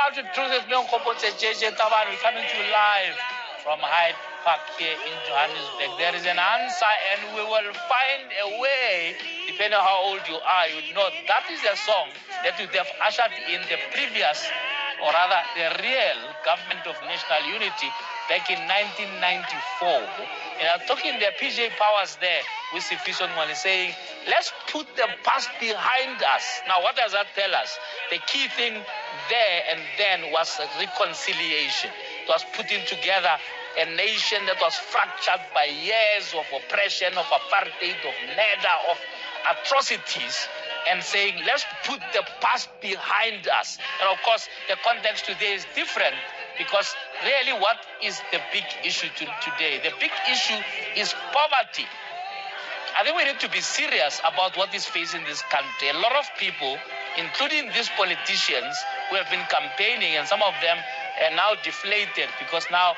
about the truth with me on JJ Taban. We're coming to you live from Hyde Park here in Johannesburg. There is an answer, and we will find a way, depending on how old you are. You know, that is a song that would have ushered in the previous, or rather the real government of national unity back in 1994. And I'm talking the PJ Powers there with Sifiso Ngwane saying, let's put the past behind us. Now, what does that tell us? The key thing there and then was reconciliation. It was putting together a nation that was fractured by years of oppression, of apartheid, of murder, of atrocities, and saying, let's put the past behind us. And of course, the context today is different, because really what is the big issue today? The big issue is poverty. I think we need to be serious about what is facing this country. A lot of people, including these politicians who have been campaigning, and some of them are now deflated because now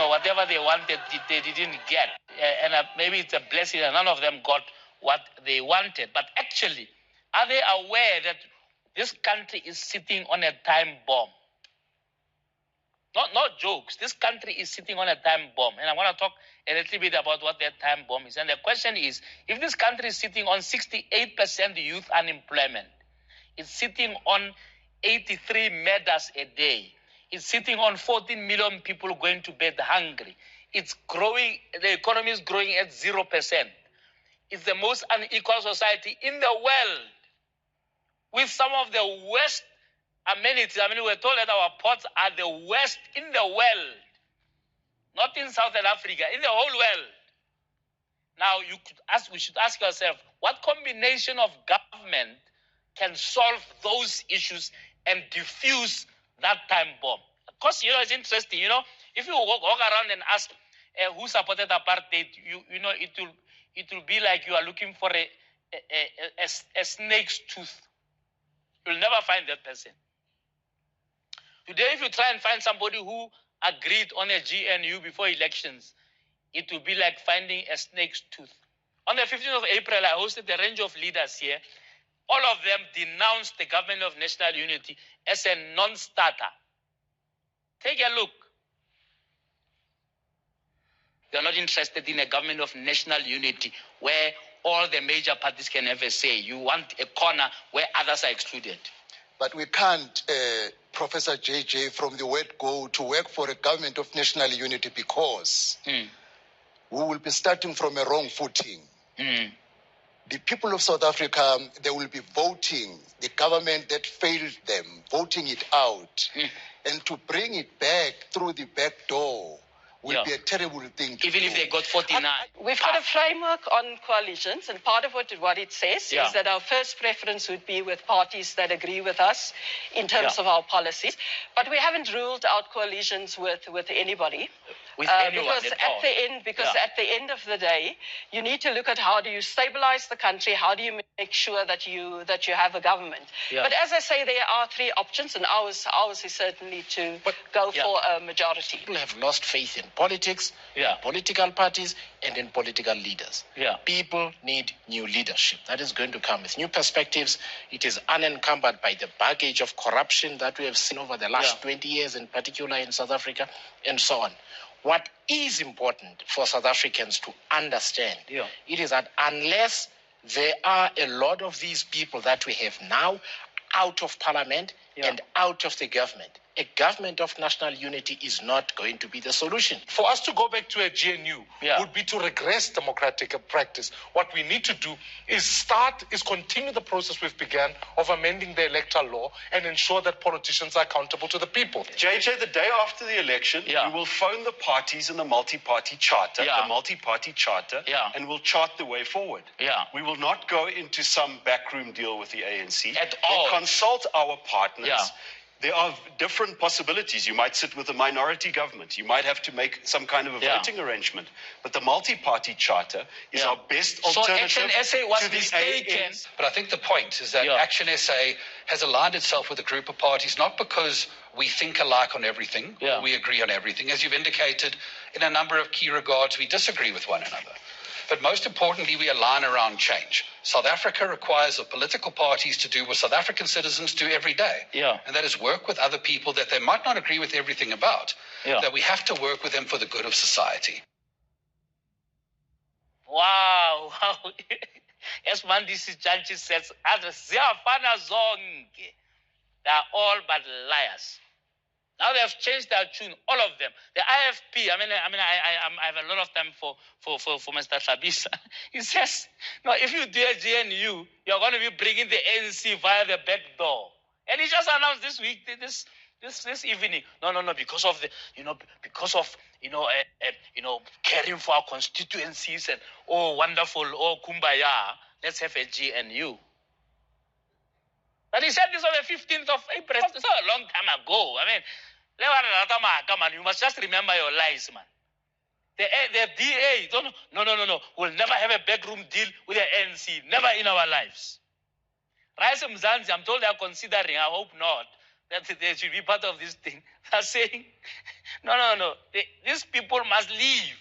whatever they wanted, they didn't get. And maybe it's a blessing that none of them got what they wanted. But actually, are they aware that this country is sitting on a time bomb? Not jokes. This country is sitting on a time bomb. And I want to talk a little bit about what that time bomb is. And the question is, if this country is sitting on 68% youth unemployment, it's sitting on 83 murders a day, it's sitting on 14 million people going to bed hungry, it's growing, the economy is growing at 0%. It's the most unequal society in the world, with some of the worst amenities. I mean, we're told that our ports are the worst in the world, not in Southern Africa, in the whole world. Now, we should ask yourself, what combination of government can solve those issues and diffuse that time bomb? Of course, it's interesting. If you walk around and ask who supported apartheid, it will be like you are looking for a snake's tooth. You'll never find that person. Today, if you try and find somebody who agreed on a GNU before elections, it will be like finding a snake's tooth. On the 15th of April, I hosted a range of leaders here. All of them denounced the government of national unity as a non-starter. Take a look. They're not interested in a government of national unity where all the major parties can have a say. You want a corner where others are excluded. But we can't, Professor JJ, from the word go to work for a government of national unity, because we will be starting from a wrong footing. The people of South Africa, they will be voting the government that failed them, voting it out. And to bring it back through the back door will be a terrible thing to Even do. if they got 49. We've got a framework on coalitions, and part of what it says is that our first preference would be with parties that agree with us in terms of our policies. But we haven't ruled out coalitions with anybody. With anyone because at the end of the day, you need to look at how do you stabilize the country, how do you make sure that you have a government. But as I say, there are three options, and ours is certainly to go for a majority. People have lost faith in politics, in political parties, and in political leaders. People need new leadership. That is going to come with new perspectives. It is unencumbered by the baggage of corruption that we have seen over the last 20 years, in particular in South Africa, and so on. What is important for South Africans to understand, it is that unless there are a lot of these people that we have now out of parliament and out of the government, a government of national unity is not going to be the solution. For us to go back to a GNU would be to regress democratic practice. What we need to do is continue the process we've begun of amending the electoral law and ensure that politicians are accountable to the people. JJ, the day after the election, we will phone the parties in the multi-party charter, and we'll chart the way forward. We will not go into some backroom deal with the ANC. At all. We'll consult our partners. There are different possibilities. You might sit with a minority government. You might have to make some kind of a voting arrangement. But the multi-party charter is our best alternative. So Action SA was to the mistaken. ANC. But I think the point is that Action SA has aligned itself with a group of parties, not because we think alike on everything, or we agree on everything. As you've indicated, in a number of key regards, we disagree with one another. But most importantly, we align around change. South Africa requires of political parties to do what South African citizens do every day. And that is work with other people that they might not agree with everything about. That we have to work with them for the good of society. Wow. As Mandisi Janchi says, they are all but liars. Now they have changed their tune, all of them. The IFP, I have a lot of time for Mr. Thabisa. He says, no, if you do a GNU, you're going to be bringing the ANC via the back door. And he just announced this week, this evening, no, because of caring for our constituencies and wonderful, kumbaya, let's have a GNU. But he said this on the 15th of April. It's a long time ago. You must just remember your lies, man. The DA, no. We'll never have a backroom deal with the ANC. Never in our lives. Rice Mzansi, I'm told they are considering, I hope not, that they should be part of this thing. They're saying, no. These people must leave.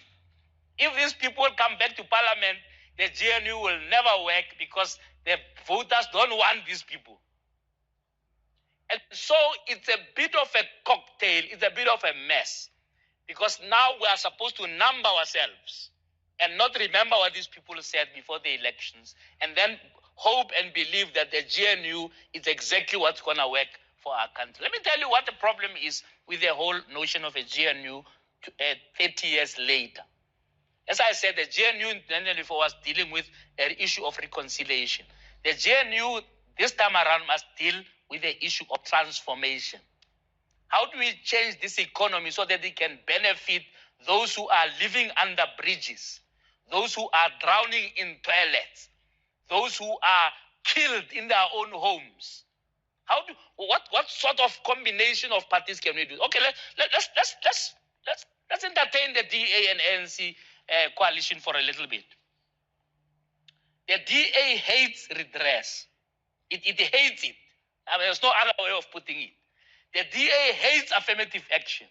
If these people come back to parliament, the GNU will never work because the voters don't want these people. And so it's a bit of a cocktail, it's a bit of a mess. Because now we are supposed to number ourselves and not remember what these people said before the elections, and then hope and believe that the GNU is exactly what's going to work for our country. Let me tell you what the problem is with the whole notion of a GNU 30 years later. As I said, the GNU in 1994 was dealing with an issue of reconciliation. The GNU this time around must deal with the issue of transformation. How do we change this economy so that it can benefit those who are living under bridges, those who are drowning in toilets, those who are killed in their own homes? What sort of combination of parties can we do? Okay, let's entertain the DA and ANC coalition for a little bit. The DA hates redress. It hates it. There's no other way of putting it. The DA hates affirmative action.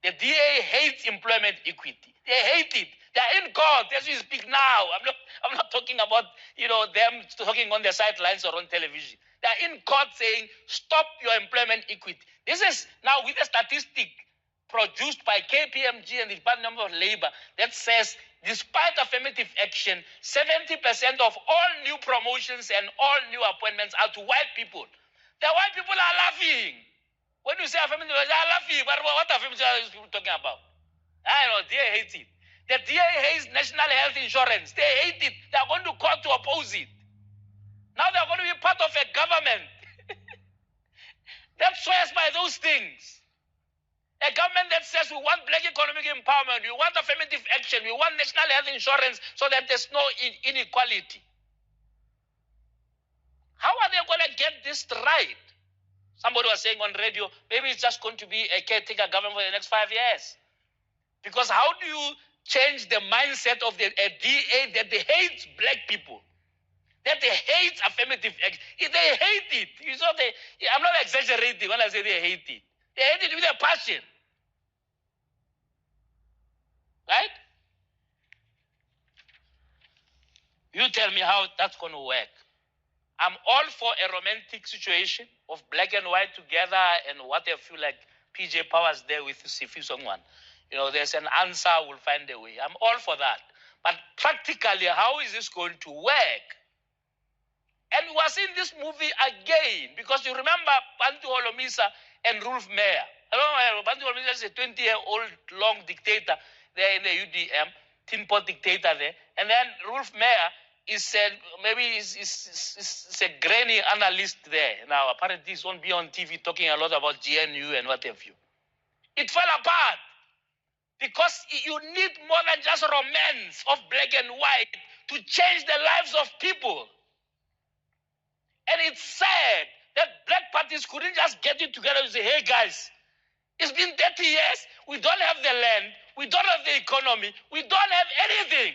The DA hates employment equity. They hate it. They're in court as we speak now. I'm not talking about them talking on the sidelines or on television. They're in court saying, stop your employment equity. This is now with a statistic produced by KPMG and the Department of Labor that says, despite affirmative action, 70% of all new promotions and all new appointments are to white people. The white people are laughing. When you say affirmative, they are laughing. But what affirmative are these people talking about? I know, DA hates it. The DA hates national health insurance. They hate it. They are going to court to oppose it. Now they are going to be part of a government that swears by those things. A government that says we want black economic empowerment, we want affirmative action, we want national health insurance so that there's no inequality. How are they going to get this right? Somebody was saying on radio, maybe it's just going to be a caretaker government for the next 5 years. Because how do you change the mindset of a DA that they hate black people? That they hate affirmative action? They hate it. I'm not exaggerating when I say they hate it. They hate it with a passion. Right? You tell me how that's going to work. I'm all for a romantic situation of black and white together and what I feel like PJ Powers there with Sifi Songwan. There's an answer, we'll find a way. I'm all for that. But practically, how is this going to work? And we are seeing this movie again because you remember Bantu Holomisa and Rolf Meyer. Bantu Holomisa is a 20-year-old long dictator there in the UDM, tin pot dictator there. And then Rolf Meyer is a grainy analyst there. Now, apparently he's won't be on TV talking a lot about GNU and what have you. It fell apart because you need more than just romance of black and white to change the lives of people. And it's sad that black parties couldn't just get it together and say, hey guys, it's been 30 years, we don't have the land, we don't have the economy, we don't have anything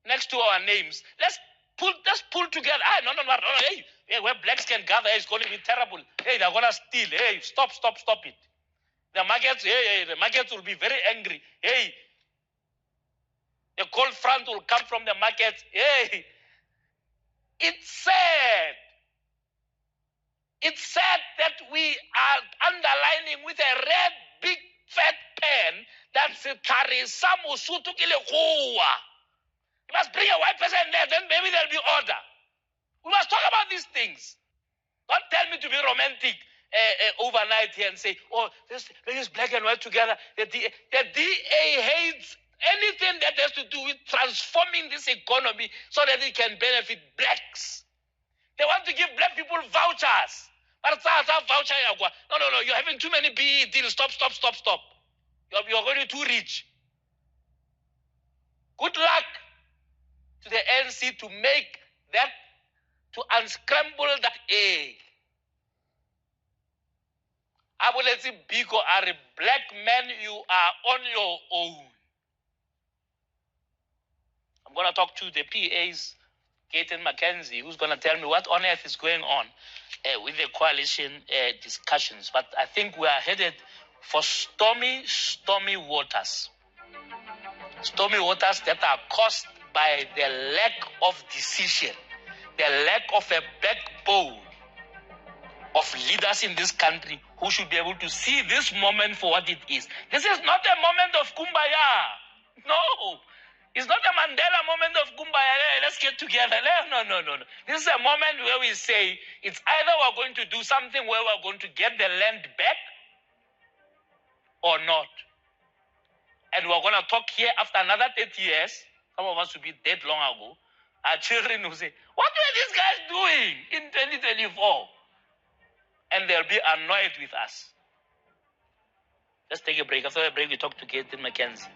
next to our names. Let's pull together. No. Hey, where blacks can gather, it's going to be terrible. Hey, they're going to steal. Hey, stop it. The markets, the markets will be very angry. Hey, The cold front will come from the markets. Hey, it's sad. It's sad that we are underlining with a red, big, fat pen that carries some usutu kilekuwa. You must bring a white person there, then maybe there'll be order. We must talk about these things. Don't tell me to be romantic overnight here and say, oh, let's use black and white together. The DA hates anything that has to do with transforming this economy so that it can benefit blacks. They want to give black people vouchers. But it's not a voucher. No, you're having too many BE deals. Stop. You're going too rich. Good luck to the ANC to make that, to unscramble that egg. Abuleti Biko are a black man, you are on your own. I'm going to talk to the PA's, Gaten Mackenzie, who's going to tell me what on earth is going on with the coalition discussions. But I think we are headed for stormy waters. Stormy waters that are caused by the lack of decision, the lack of a backbone of leaders in this country who should be able to see this moment for what it is. This is not a moment of kumbaya. No. It's not a Mandela moment of kumbaya. Hey, let's get together. No. This is a moment where we say it's either we're going to do something where we're going to get the land back or not. And we're going to talk here after another 30 years. Some of us will be dead long ago. Our children will say, what were these guys doing in 2024? And they'll be annoyed with us. Let's take a break. After a break, we talk to Gaten Mackenzie.